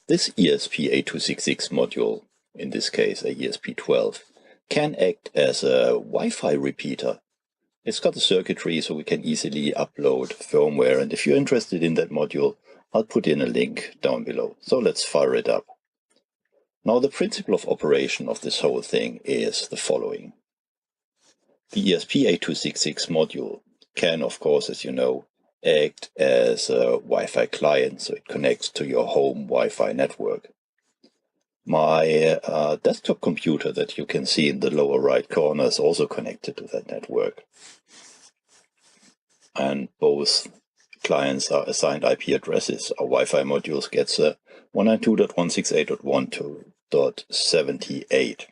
This ESP8266 module, in this case a ESP12, can act as a Wi-Fi repeater. It's got the circuitry so we can easily upload firmware, and if you're interested in that module, I'll put in a link down below. So let's fire it up. Now the principle of operation of this whole thing is the following. The ESP8266 module can, of course, as you know, act as a Wi-Fi client, so it connects to your home Wi-Fi network. My desktop computer that you can see in the lower right corner is also connected to that network. And both clients are assigned IP addresses. Our Wi-Fi modules gets 192.168.1.2.78.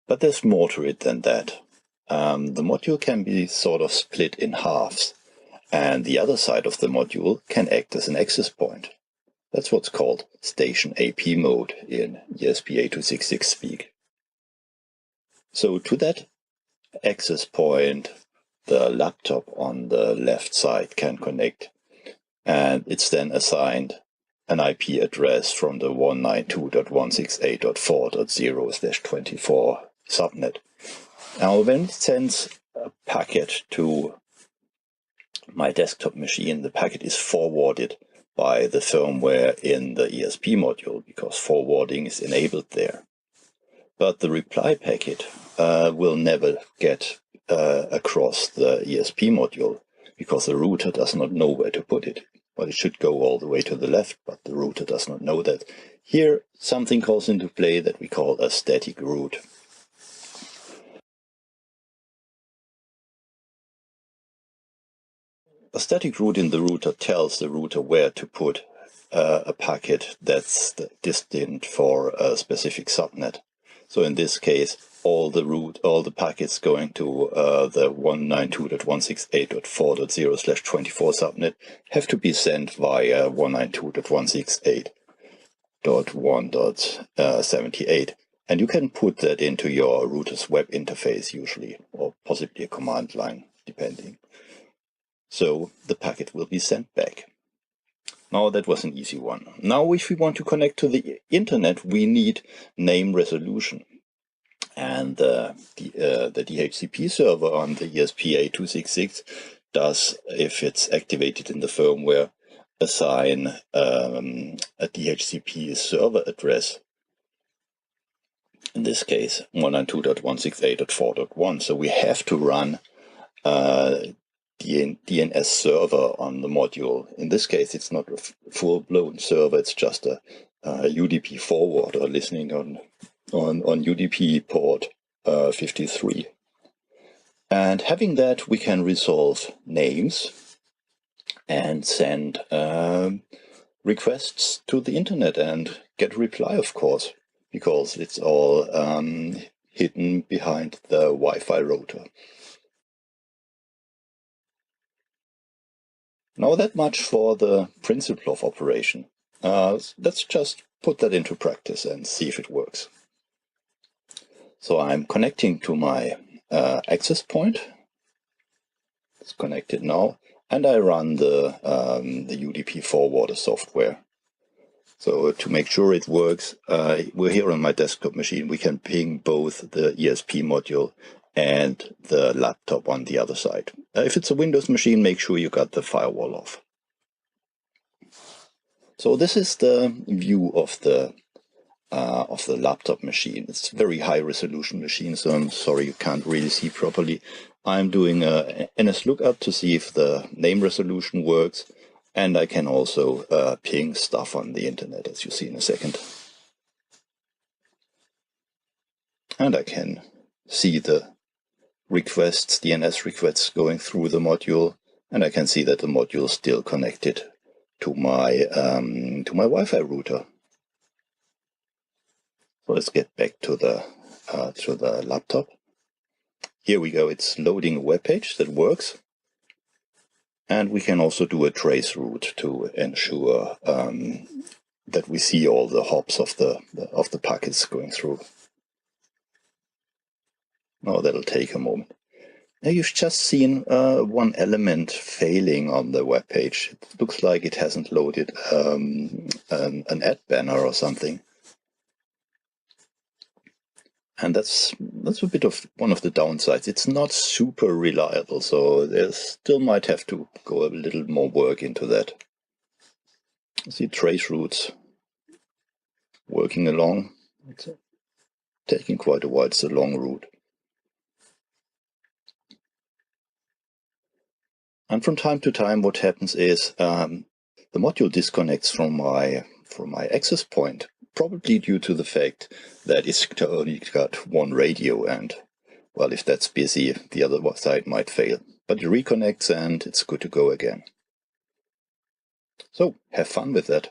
But there's more to it than that. The module can be sort of split in halves, and the other side of the module can act as an access point. That's what's called station AP mode in ESP8266 speak. So to that access point, the laptop on the left side can connect, and it's then assigned an IP address from the 192.168.4.0/24 subnet. Now, when it sends a packet to my desktop machine, the packet is forwarded by the firmware in the ESP module, because forwarding is enabled there. But the reply packet will never get across the ESP module, because the router does not know where to put it. Well, it should go all the way to the left, but the router does not know that. Here, something calls into play that we call a static route. A static route in the router tells the router where to put a packet that's destined for a specific subnet. So in this case, all the packets going to the 192.168.4.0/24 subnet have to be sent via 192.168.1.78. And you can put that into your router's web interface usually, or possibly a command line, depending. So the packet will be sent back. Now that was an easy one. Now if we want to connect to the internet, we need name resolution. And the DHCP server on the ESP8266 does, if it's activated in the firmware, assign a DHCP server address. In this case, 192.168.4.1. So we have to run DNS server on the module. In this case, it's not a full-blown server, it's just a UDP forwarder listening on UDP port 53. And having that, we can resolve names and send requests to the internet and get a reply, of course, because it's all hidden behind the Wi-Fi router. Now that much for the principle of operation. Let's just put that into practice and see if it works. So I'm connecting to my access point. It's connected now, and I run the UDP forwarder software. So to make sure it works, we're here on my desktop machine. We can ping both the ESP module and the laptop on the other side. If it's a Windows machine, make sure you got the firewall off. So this is the view of the laptop machine. It's a very high resolution machine, so I'm sorry you can't really see properly. I'm doing a NS lookup to see if the name resolution works, and I can also ping stuff on the internet, as you see in a second. And I can see the requests, DNS requests going through the module, and I can see that the module is still connected to my Wi-Fi router. So let's get back to the laptop. Here we go. It's loading a web page that works, and we can also do a trace route to ensure that we see all the hops of the packets going through. Now that'll take a moment. Now you've just seen one element failing on the web page. It looks like it hasn't loaded an ad banner or something. And that's a bit of one of the downsides. It's not super reliable, so there still might have to go a little more work into that. See trace routes working along. It's taking quite a while. It's a long route. And from time to time, what happens is the module disconnects from my access point, probably due to the fact that it's only got one radio, and well, if that's busy, the other side might fail. But it reconnects and it's good to go again. So have fun with that.